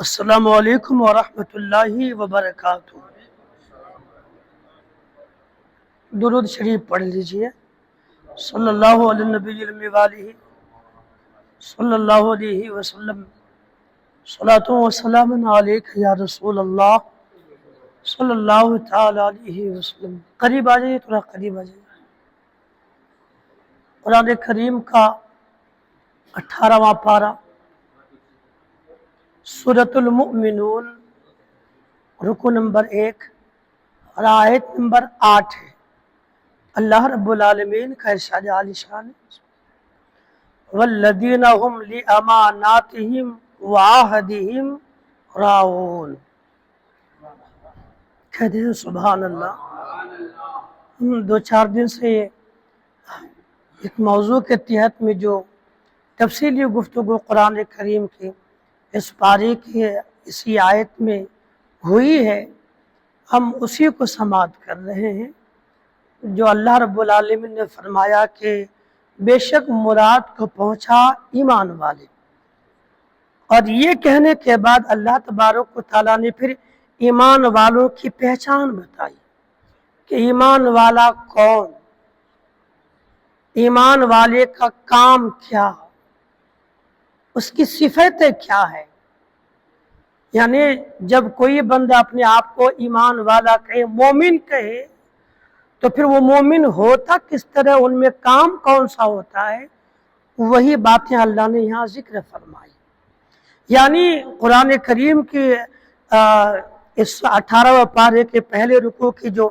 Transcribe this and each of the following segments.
السلام علیکم ورحمۃ اللہ وبرکاتہ۔ درود شریف پڑھ لیجئے۔ صلی اللہ علیہ نبی وآلہ صلی اللہ علیہ وسلم، صلاۃ و سلام علیک یا رسول اللہ صلی اللہ تعالی علیہ وسلم۔ قریب آ جائیے، تھوڑا قریب آ جائیے۔ قرآن کریم کا 18واں پارہ، سورۃ المؤمنون، رکو نمبر 1 اور آیت نمبر 8 ہے۔ اللہ رب العالمین کا ارشاد عالی شان ہے، والذین هم لأماناتهم وعہدهم راعون۔ کہتے ہیں سبحان اللہ۔ ہم 2-4 دن سے ایک موضوع کے تحت میں جو تفصیلی گفتگو قرآن کریم کی اس پارے کی اسی آیت میں ہوئی ہے، ہم اسی کو سماعت کر رہے ہیں، جو اللہ رب العالمین نے فرمایا کہ بے شک مراد کو پہنچا ایمان والے۔ اور یہ کہنے کے بعد اللہ تبارک و تعالیٰ نے پھر ایمان والوں کی پہچان بتائی کہ ایمان والا کون، ایمان والے کا کام کیا، اس کی صفتیں کیا ہے۔ یعنی جب کوئی بندہ اپنے آپ کو ایمان والا کہے، مومن کہے، تو پھر وہ مومن ہوتا کس طرح، ان میں کام کون سا ہوتا ہے، وہی باتیں اللہ نے یہاں ذکر فرمائی۔ یعنی قرآن کریم کی اس 18واں پارے کے پہلے رکوع کی جو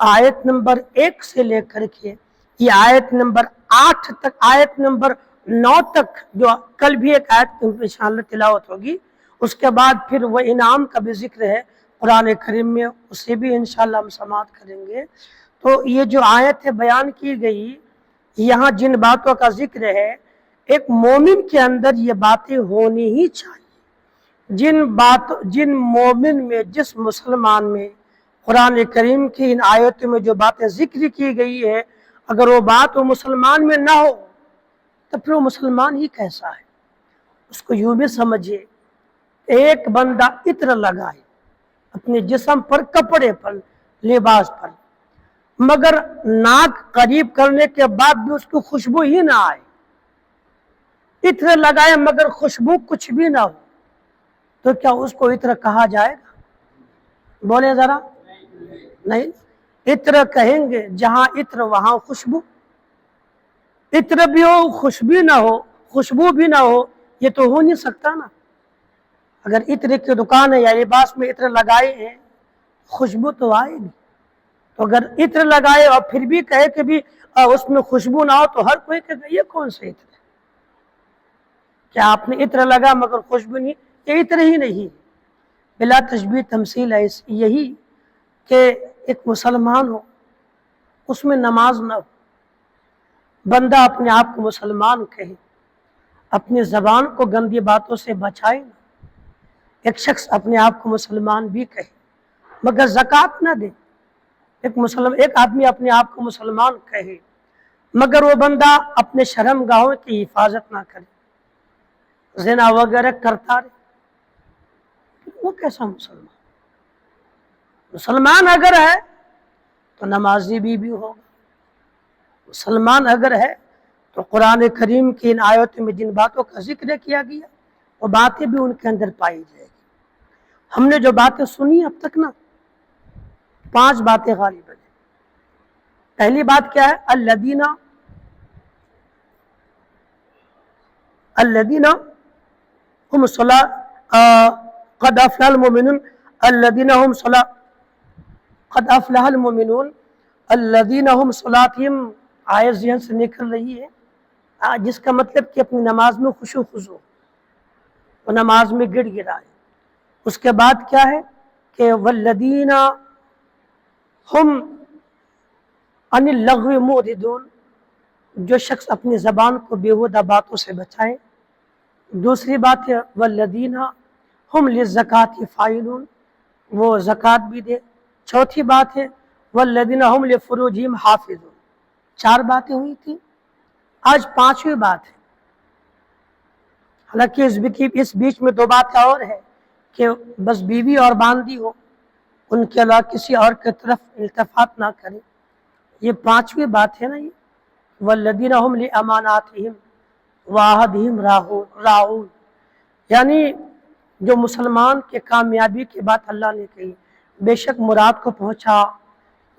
آیت نمبر 1 سے لے کر کے یہ آیت نمبر 8 تک، آیت نمبر 9 تک، جو کل بھی ایک آیت انشاءاللہ تلاوت ہوگی، اس کے بعد پھر وہ انعام کا بھی ذکر ہے قرآن کریم میں، اسے بھی انشاءاللہ ہم سماعت کریں گے۔ تو یہ جو آیت بیان کی گئی، یہاں جن باتوں کا ذکر ہے، ایک مومن کے اندر یہ باتیں ہونی ہی چاہیے۔ جن مومن میں، جس مسلمان میں قرآن کریم کی ان آیتوں میں جو باتیں ذکر کی گئی ہے، اگر وہ بات وہ مسلمان میں نہ ہو تو پھر وہ مسلمان ہی کیسا ہے۔ اس کو یوں بھی سمجھے، ایک بندہ عطر لگائے اپنے جسم پر، کپڑے پر، لباس پر، مگر ناک قریب کرنے کے بعد بھی اس کو خوشبو ہی نہ آئے، عطر لگائے مگر خوشبو کچھ بھی نہ ہو، تو کیا اس کو عطر کہا جائے گا؟ بولے ذرا، نہیں۔ عطر کہیں گے جہاں عطر وہاں خوشبو، عطر بھی ہو خوشبو نہ ہو، خوشبو بھی نہ ہو، یہ تو ہو نہیں سکتا نا۔ اگر عطر کی دکان ہے یا لباس میں عطر لگائے ہیں، خوشبو تو آئے گی۔ تو اگر عطر لگائے اور پھر بھی کہے کہ بھی اس میں خوشبو نہ ہو، تو ہر کوئی کہے گا یہ کون سے عطر ہے؟ کیا آپ نے عطر لگا مگر خوشبو نہیں؟ یہ عطر ہی نہیں، بلا تشبیہ تمثیل ہے یہی کہ ایک مسلمان ہو، اس میں نماز نہ ہو، بندہ اپنے آپ کو مسلمان کہے، اپنی زبان کو گندی باتوں سے بچائے نہ، ایک شخص اپنے آپ کو مسلمان بھی کہے مگر زکوٰۃ نہ دے، ایک آدمی اپنے آپ کو مسلمان کہے مگر وہ بندہ اپنے شرم گاہوں کی حفاظت نہ کرے، زنا وغیرہ کرتا رہے، وہ کیسا مسلمان؟ مسلمان اگر ہے تو نمازی بھی ہوگا، مسلمان اگر ہے تو قرآن کریم کی ان آیتوں میں جن باتوں کا ذکر کیا گیا، وہ باتیں بھی ان کے اندر پائی جائے گی۔ ہم نے جو باتیں سنی اب تک نا، 5 باتیں غالب ہیں۔ پہلی بات کیا ہے؟ الذین هم قد افلح المؤمنون الذین هم قد افلح المؤمنون الذین هم صلاتهم، آیت ذہن سے نکل رہی ہے، جس کا مطلب کہ اپنی نماز میں خشوع خضوع، وہ نماز میں گڑ گڑائے۔ اس کے بعد کیا ہے کہ والذین ہم عن اللغو معرضون، جو شخص اپنی زبان کو بیہودہ باتوں سے بچائے۔ دوسری بات ہے والذین ہم للزکاۃ فاعلون، وہ زکوٰۃ بھی دے۔ چوتھی بات ہے والذین ہم لفروجہم حافظون۔ 4 باتیں ہوئی تھیں، آج 5ویں بات ہے۔ حالانکہ اس بیچ میں 2 باتیں اور ہیں، کہ بس بیوی اور باندھی ہو، ان کے علاوہ کسی اور کی طرف التفات نہ کرے۔ یہ پانچویں بات ہے نا، یہ والذین هم لاماناتہم وعہدہم راعون، یعنی جو مسلمان کے کامیابی کی بات اللہ نے کہی، بے شک مراد کو پہنچا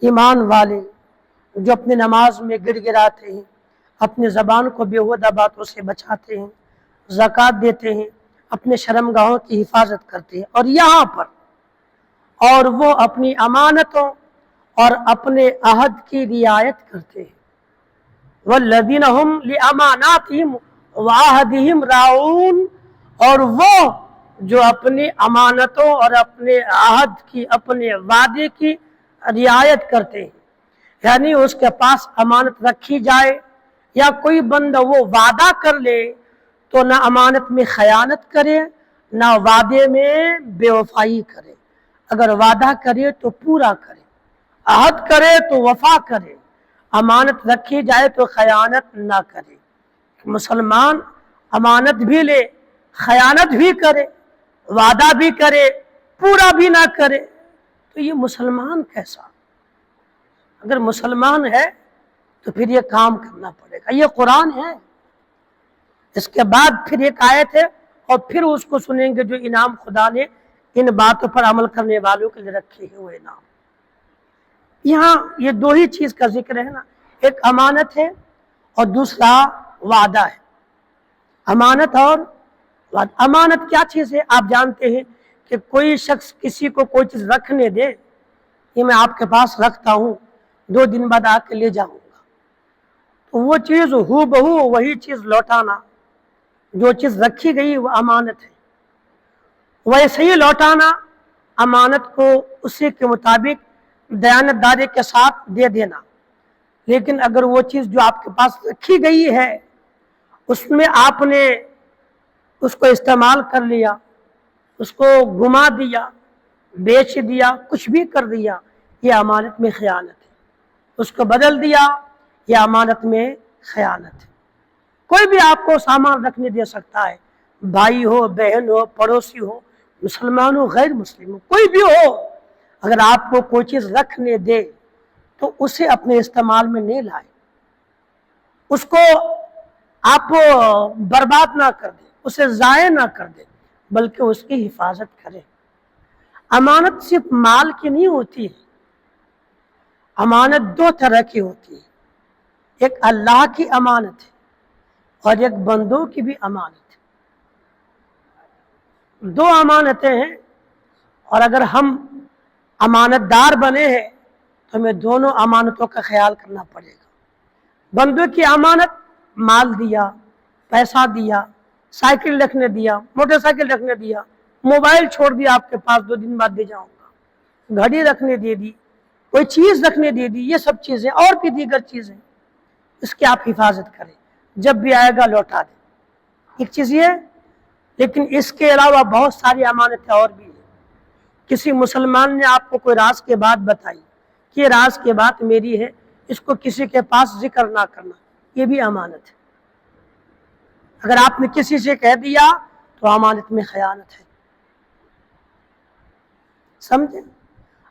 ایمان والے جو اپنی نماز میں گڑ گڑاتے ہیں، اپنی زبان کو بیہودہ باتوں سے بچاتے ہیں، زکوٰۃ دیتے ہیں، اپنے شرمگاہوں کی حفاظت کرتے ہیں، اور یہاں پر اور وہ اپنی امانتوں اور اپنے عہد کی رعایت کرتے ہیں۔ والذین هم لاماناتہم وعہدہم راعون، اور وہ جو اپنی امانتوں اور اپنے عہد کی، اپنے وعدے کی رعایت کرتے ہیں، یعنی اس کے پاس امانت رکھی جائے یا کوئی بندہ وہ وعدہ کر لے تو نہ امانت میں خیانت کرے نہ وعدے میں بے وفائی کرے، اگر وعدہ کرے تو پورا کرے، عہد کرے تو وفا کرے، امانت رکھی جائے تو خیانت نہ کرے۔ مسلمان امانت بھی لے، خیانت بھی کرے، وعدہ بھی کرے، پورا بھی نہ کرے، تو یہ مسلمان کیسا؟ اگر مسلمان ہے تو پھر یہ کام کرنا پڑے گا۔ یہ قرآن ہے، اس کے بعد پھر ایک آیت ہے، اور پھر اس کو سنیں گے جو انعام خدا نے ان باتوں پر عمل کرنے والوں کے لیے رکھے ہیں، وہ انعام۔ یہاں یہ دو ہی چیز کا ذکر ہے نا، ایک امانت ہے اور دوسرا وعدہ ہے۔ امانت اور وعدہ۔ امانت کیا چیز ہے؟ آپ جانتے ہیں کہ کوئی شخص کسی کو کوئی چیز رکھنے دے، یہ میں آپ کے پاس رکھتا ہوں، 2 دن بعد آ کے لے جاؤں گا، تو وہ چیز ہو بہو وہی چیز لوٹانا، جو چیز رکھی گئی وہ امانت ہے، ویسے ہی لوٹانا، امانت کو اسی کے مطابق دیانتداری کے ساتھ دے دینا۔ لیکن اگر وہ چیز جو آپ کے پاس رکھی گئی ہے اس میں آپ نے اس کو استعمال کر لیا، اس کو گما دیا، بیچ دیا، کچھ بھی کر دیا، یہ امانت میں خیانت ہے۔ اس کو بدل دیا، یہ امانت میں خیانت ہے۔ کوئی بھی آپ کو سامان رکھنے دے سکتا ہے، بھائی ہو، بہن ہو، پڑوسی ہو، مسلمان ہو، غیر مسلم ہو، کوئی بھی ہو، اگر آپ کو کوئی چیز رکھنے دے تو اسے اپنے استعمال میں نہیں لائے، اس کو آپ برباد نہ کر دیں، اسے ضائع نہ کر دیں، بلکہ اس کی حفاظت کریں۔ امانت صرف مال کی نہیں ہوتی ہے، امانت 2 طرح کی ہوتی ہے، ایک اللہ کی امانت ہے اور ایک بندوں کی بھی امانت ہے۔ 2 امانتیں ہیں، اور اگر ہم امانت دار بنے ہیں تو ہمیں دونوں امانتوں کا خیال کرنا پڑے گا۔ بندوں کی امانت، مال دیا، پیسہ دیا، سائیکل رکھنے دیا، موٹر سائیکل رکھنے دیا، موبائل چھوڑ دیا آپ کے پاس، 2 دن بعد دے جاؤں گا، گھڑی رکھنے دے دی، کوئی چیز رکھنے دے دی، یہ سب چیزیں اور بھی دیگر چیزیں، اس کی آپ حفاظت کریں، جب بھی آئے گا لوٹا دیں۔ ایک چیز یہ ہے، لیکن اس کے علاوہ بہت ساری امانتیں اور بھی ہیں۔ کسی مسلمان نے آپ کو کوئی راز کی بات بتائی کہ یہ راز کی بات میری ہے، اس کو کسی کے پاس ذکر نہ کرنا، یہ بھی امانت ہے۔ اگر آپ نے کسی سے کہہ دیا تو امانت میں خیانت ہے، سمجھیں؟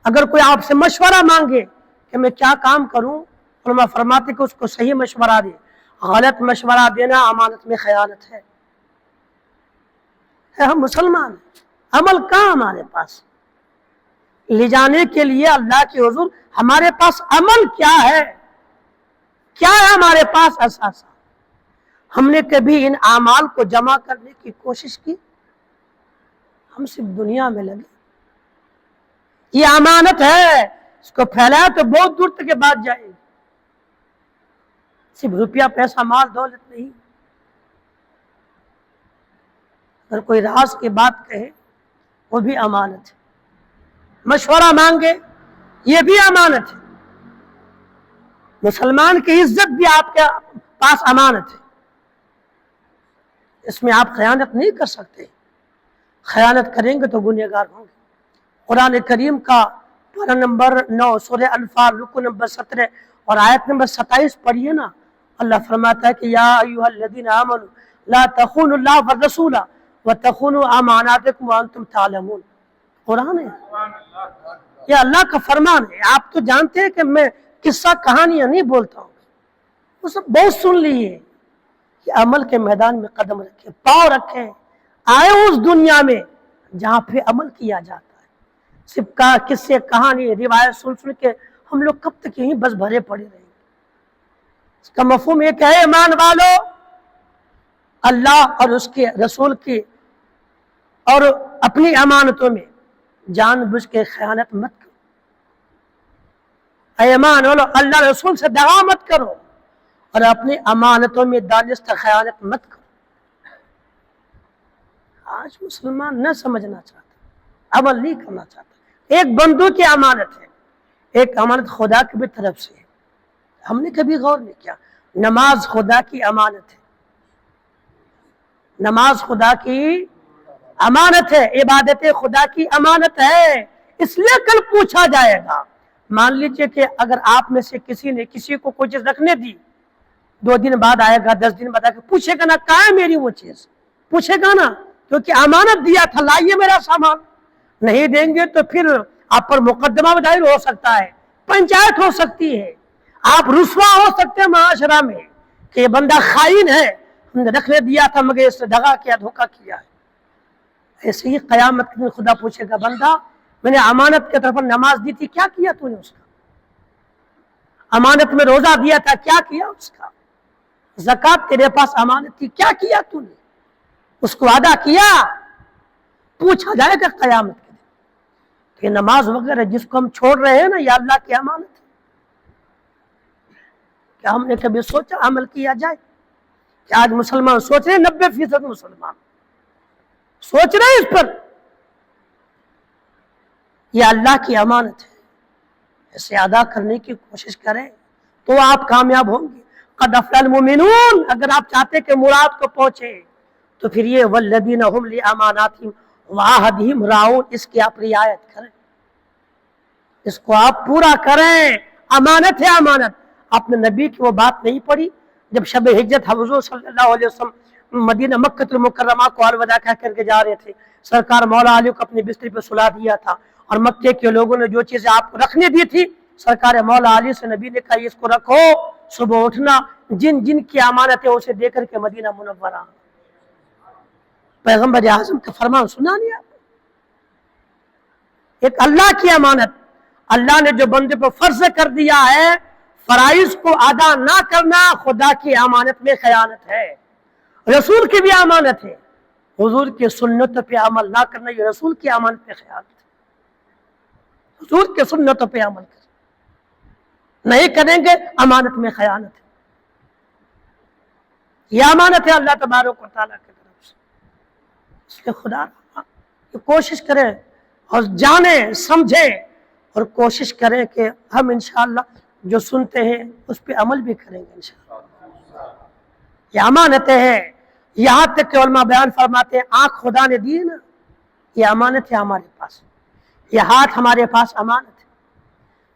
اگر کوئی آپ سے مشورہ مانگے کہ میں کیا کام کروں، علماء فرماتے کہ اس کو صحیح مشورہ دے، غلط مشورہ دینا امانت میں خیانت ہے۔ ہم مسلمان ہیں، عمل کہاں ہمارے پاس لے جانے کے لیے اللہ کے حضور؟ ہمارے پاس عمل کیا ہے؟ کیا ہے ہمارے پاس اثاثہ؟ ہم نے کبھی ان اعمال کو جمع کرنے کی کوشش کی؟ ہم صرف دنیا میں لگے۔ یہ امانت ہے، اس کو پھیلایا تو بہت دور تک بات جائے گی، صرف روپیہ پیسہ مال دولت نہیں۔ اگر کوئی راز کی بات کہے وہ بھی امانت ہے، مشورہ مانگے یہ بھی امانت ہے، مسلمان کی عزت بھی آپ کے پاس امانت ہے، اس میں آپ خیانت نہیں کر سکتے، خیانت کریں گے تو گنہگار ہوں گے۔ قرآن کریم کا پارہ نمبر 9 سورہ انفال رکو نمبر 17 اور آیت نمبر 27 پڑھیے نا، اللہ فرماتا ہے کہ یا ایھا الذین آمنوا لا تخونوا اللہ والرسول وَتَخُونُوا أَمَانَاتِكُمْ وَأَنْتُمْ تَعْلَمُونَ، قرآن ہے، یہ اللہ کا فرمان ہے۔ آپ تو جانتے ہیں کہ میں قصہ کہانیاں نہیں بولتا ہوں، وہ سب بہت سن لیے کہ عمل کے میدان میں قدم رکھیں، پاؤں رکھیں، آئے اس دنیا میں جہاں پہ عمل کیا جاتا ہے۔ صرف قصے کہانی روایت سن سن کے ہم لوگ کب تک یہیں بس بھرے پڑے رہیں گے؟ اس کا مفہوم یہ کہ ہے ایمان والو، اللہ اور اس کے رسول کی اور اپنی امانتوں میں جان بوجھ کے خیانت مت کرو۔ اے ایمان والو، اللہ رسول سے دغا مت کرو اور اپنی امانتوں میں دانستہ خیانت مت کرو۔ آج مسلمان نہ سمجھنا چاہتا، عمل نہیں کرنا چاہتا۔ ایک بندوں کی امانت ہے، ایک امانت خدا کی بھی طرف سے ہے۔ ہم نے کبھی غور نہیں کیا، نماز خدا کی امانت ہے، نماز خدا کی امانت ہے، عبادت خدا کی امانت ہے، اس لیے کل پوچھا جائے گا۔ مان لیجئے کہ اگر آپ میں سے کسی نے کسی کو کوئی چیز رکھنے دی، 2 دن بعد آئے گا، 10 دن بعد آئے گا، پوچھے گا نا کہاں ہے میری وہ چیز، پوچھے گا نا، کیونکہ امانت دیا تھا، لائیے میرا سامان۔ نہیں دیں گے تو پھر آپ پر مقدمہ دائر ہو سکتا ہے، پنچایت ہو سکتی ہے، آپ رسوا ہو سکتے ہیں معاشرہ میں کہ یہ بندہ خائن ہے، ہم نے رکھنے دیا تھا مگر اس نے دغا کیا، دھوکہ کیا ہے۔ ایسے ہی قیامت کے دن خدا پوچھے گا، بندہ میں نے امانت کے طرف نماز دی تھی، کیا کیا تو نے اس کا؟ امانت میں روزہ دیا تھا، کیا کیا اس کا؟ زکوٰۃ تیرے پاس امانت تھی، کیا کیا تو نے؟ اس کو ادا کیا؟ پوچھا جائے گا قیامت کے دن کہ نماز وغیرہ جس کو ہم چھوڑ رہے ہیں نا، یہ اللہ کی امانت ہے۔ کیا ہم نے کبھی سوچا عمل کیا جائے؟ کہ آج مسلمان سوچ رہے ہیں، 90% مسلمان سوچ رہے ہیں اس پر، یہ اللہ کی امانت ہے، اسے ادا کرنے کی کوشش کریں تو آپ کامیاب ہوں گے۔ قد افلح المؤمنون، اگر آپ چاہتے کہ مراد کو پہنچے تو پھر یہ والذین هم لاماناتہم وعہدہم راعون، اس کی آپ رعایت کریں، اس کو آپ پورا کریں۔ امانت ہے، امانت۔ آپ نے نبی کی وہ بات نہیں پڑھی جب شب ہجرت حضور صلی اللہ علیہ وسلم مدینہ مکہ المکرمہ کو الوداع کہہ کر کے جا رہے تھے، سرکار مولا علی کو اپنے بستر پہ سلا دیا تھا، اور مکے کے لوگوں نے جو چیزیں آپ کو رکھنے دی تھی، سرکار مولا علی سے نبی نے کہا اس کو رکھو، صبح اٹھنا جن جن کی امانت ہے اسے دے کر کے مدینہ منورہ۔ پیغمبر اعظم کا فرمان سنا نہیں آپ؟ ایک اللہ کی امانت، اللہ نے جو بندے پر فرض کر دیا ہے، فرائض کو ادا نہ کرنا خدا کی امانت میں خیانت ہے، رسول کی بھی امانت ہے، حضور کی سنت پہ عمل نہ کرنا یہ رسول کی امانت پہ خیانت ہے۔ حضور کی سنتوں پہ عمل کریں، نہیں کریں گے امانت میں خیانت ہے۔ یہ امانت ہے اللہ تبارک و تعالیٰ کی طرف سے، اس لیے خدا کوشش کریں اور جانیں سمجھیں اور کوشش کریں کہ ہم انشاءاللہ جو سنتے ہیں اس پہ عمل بھی کریں گے انشاءاللہ۔ یہ امانتیں ہیں، یہاں تک کہ علماء بیان فرماتے ہیں آنکھ خدا نے دی نا، یہ امانت ہے ہمارے پاس، یہ ہاتھ ہمارے پاس امانت ہے،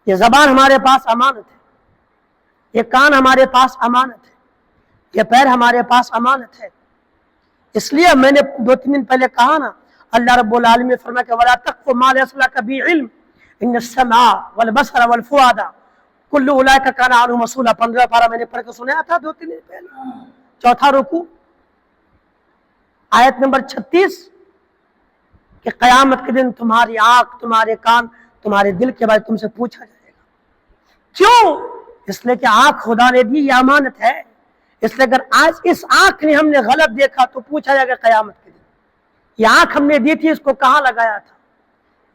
یہ زبان ہمارے پاس امانت ہے، یہ کان ہمارے پاس امانت ہے، یہ پیر ہمارے پاس امانت ہے۔ اس لیے میں نے 2-3 دن پہلے کہا نا، اللہ رب العالمین فرمایا کہ وَلَا تَقْفُ مَا لَيْسَ لَكَ بِهِ عِلْمٌ إِنَّ السَّمْعَ وَالْبَصَرَ وَالْفُؤَادَ كُلُّ أُولَئِكَ كَانَ عَنْهُ مسئولًا، 15 پارہ میں نے پڑھ کے سنایا تھا 2-3 دن پہلے، 4تھا رکوع، آیت نمبر 36 کہ قیامت کے دن تمہاری آنکھ، تمہارے کان، تمہارے دل کے بارے تم سے پوچھا جائے گا۔ کیوں؟ اس لیے کہ آنکھ خدا نے دی، یہ امانت ہے، اس لیے اگر آج اس آنکھ نے ہم نے غلط دیکھا تو پوچھا جائے گا قیامت کے دن، یہ آنکھ ہم نے دی تھی اس کو کہاں لگایا تھا،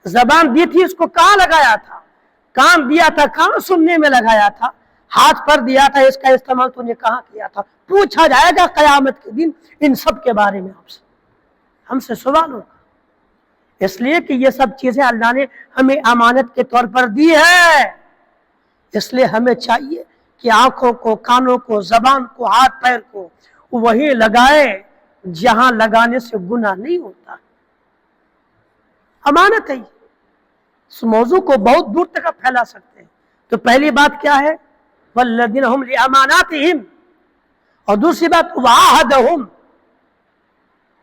زبان دی تھی اس کو کہاں لگایا تھا، کان دیا تھا کہاں سننے میں لگایا تھا، ہاتھ پر دیا تھا اس کا استعمال تو نے کہاں کیا تھا، پوچھا جائے گا قیامت کے دن ان سب کے بارے میں، آپ سے ہم سے سوال ہوگا، اس لیے کہ یہ سب چیزیں اللہ نے ہمیں امانت کے طور پر دی ہے۔ اس لیے ہمیں چاہیے کہ آنکھوں کو، کانوں کو، زبان کو، ہاتھ پیر کو وہی لگائے جہاں لگانے سے گناہ نہیں ہوتا، امانت ہے۔ اس موضوع کو بہت دور تک آپ پھیلا سکتے ہیں۔ تو پہلی بات کیا ہے؟ والذین هم لاماناتہم، اور دوسری بات وعہدہم،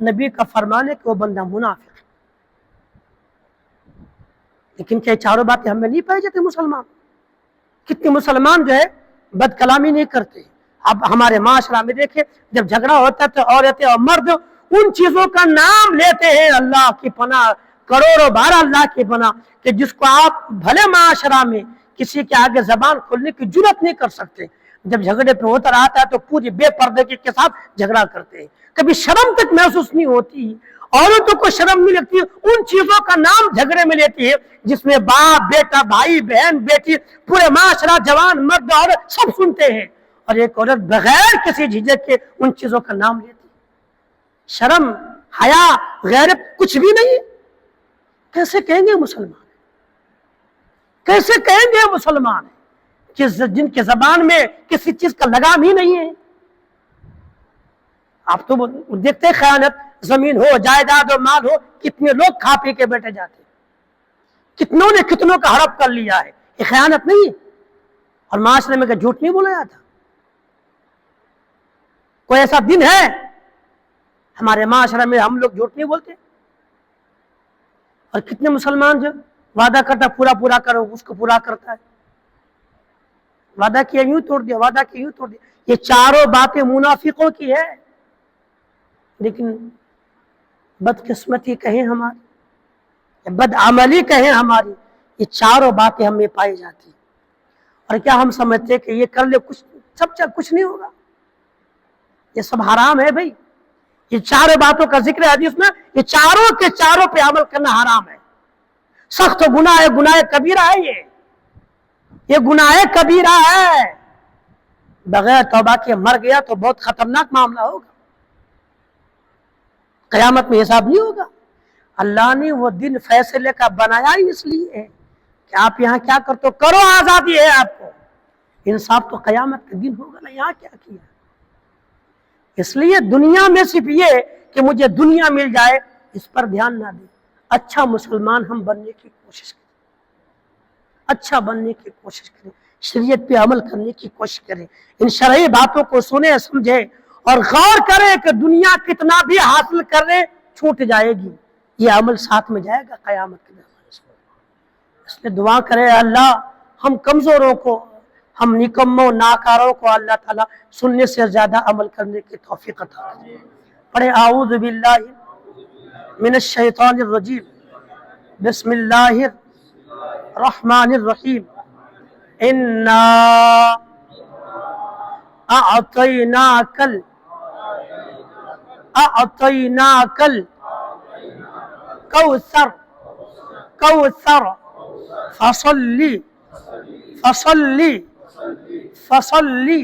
نبی کا فرمان ہے کہ وہ بندہ منافق ہے۔ لیکن کیا چاروں باتیں ہم میں نہیں پائی جاتی مسلمان؟ کتنے مسلمان جو ہے بد کلامی نہیں کرتے؟ اب ہمارے معاشرہ میں دیکھیں، جب جھگڑا ہوتا ہے تو عورتیں اور مرد ان چیزوں کا نام لیتے ہیں، اللہ کی پناہ، کروڑوں بار اللہ کی پناہ، کہ جس کو آپ بھلے معاشرہ میں کسی کے آگے زبان کھولنے کی جرات نہیں کر سکتے، جب جھگڑے پہ اتر آتا ہے تو پوری بے پردگی کے ساتھ جھگڑا کرتے ہیں، کبھی شرم تک محسوس نہیں ہوتی، عورتوں کو شرم نہیں لگتی، ان چیزوں کا نام جھگڑے میں لیتی ہے جس میں باپ، بیٹا، بھائی، بہن، بیٹی، پورے معاشرہ، جوان، مرد، عورت سب سنتے ہیں، اور ایک عورت بغیر کسی جھجک کے ان چیزوں کا نام لیتی ہے۔ شرم، حیا، غیرت کچھ بھی نہیں۔ کیسے کہیں گے مسلمان؟ کیسے کہیں گے مسلمان جن کے زبان میں کسی چیز کا لگام ہی نہیں ہے؟ آپ تو دیکھتے ہیں خیانت، زمین ہو، جائیداد ہو، مال ہو، کتنے لوگ کھا پی کے بیٹھے جاتے ہیں، کتنوں نے کتنوں کا ہڑپ کر لیا ہے، یہ خیانت نہیں ہے؟ اور معاشرے میں کہ جھوٹ نہیں بولا جاتا؟ کوئی ایسا دن ہے ہمارے معاشرے میں ہم لوگ جھوٹ نہیں بولتے؟ اور کتنے مسلمان جو وعدہ کرتا پورا کرو، اس کو پورا کرتا ہے، وعدہ کیا یوں توڑ دیا، وعدہ کیا یوں توڑ دیا۔ یہ چاروں باتیں منافقوں کی ہے۔ لیکن بدقسمتی کہیں ہماری، بدعملی کہیں ہماری، یہ چاروں باتیں ہمیں پائی جاتی۔ اور کیا ہم سمجھتے کہ یہ کر لے کچھ نہیں ہوگا؟ یہ سب حرام ہے بھائی۔ یہ چاروں باتوں کا ذکر ہے حدیث میں، یہ چاروں کے چاروں پہ عمل کرنا حرام ہے، سخت گناہ ہے، گناہ کبیرہ ہے، یہ گناہ کبیرہ ہے۔ بغیر توبہ کے مر گیا تو بہت خطرناک معاملہ ہوگا، قیامت میں حساب نہیں ہوگا۔ اللہ نے وہ دن فیصلے کا بنایا ہی اس لیے ہے کہ آپ یہاں کیا کرتے ہو، کرو، آزادی ہے آپ کو، انصاف تو قیامت کا دن ہوگا نا، یہاں کیا کیا۔ اس لیے دنیا میں صرف یہ کہ مجھے دنیا مل جائے، اس پر دھیان نہ دیں، اچھا مسلمان ہم بننے کی کوشش کریں، اچھا بننے کی کوشش کریں، شریعت پہ عمل کرنے کی کوشش کریں، ان شرعی باتوں کو سنیں، سمجھیں اور غور کریں کہ دنیا کتنا بھی حاصل کرنے چھوٹ جائے گی، یہ عمل ساتھ میں جائے گا قیامت کے دن۔ اس میں دعا کرے اللہ ہم کمزوروں کو، ہم نکموں ناکاروں کو اللہ تعالیٰ سننے سے زیادہ عمل کرنے کی توفیق عطا کرے۔ پڑھیں اعوذ باللہ من الشیطان الرجیم، بسم اللہ الرحمن الرحیم، انا اعطیناک الکوثر فصلی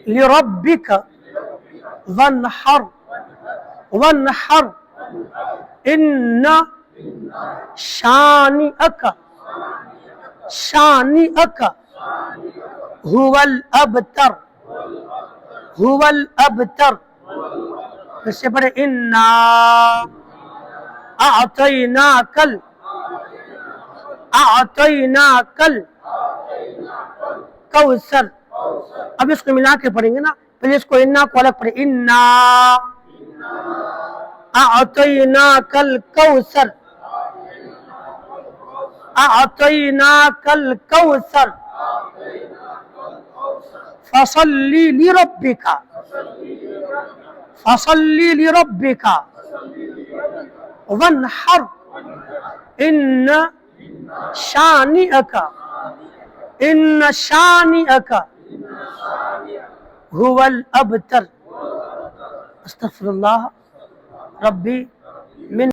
لربک وانحر ان شانئک هو الابتر۔ پھر سے پڑھے انا اعطیناک الکوثر۔ اب اس کو ملا کے پڑھیں گے نا، پہلے اس کو انا کو الگ پڑھیں، انا اعطیناک الکوثر، اعطیناک الکوثر فصلی لربک وانحر ان شانئک هو الابتر۔ استغفر اللہ ربی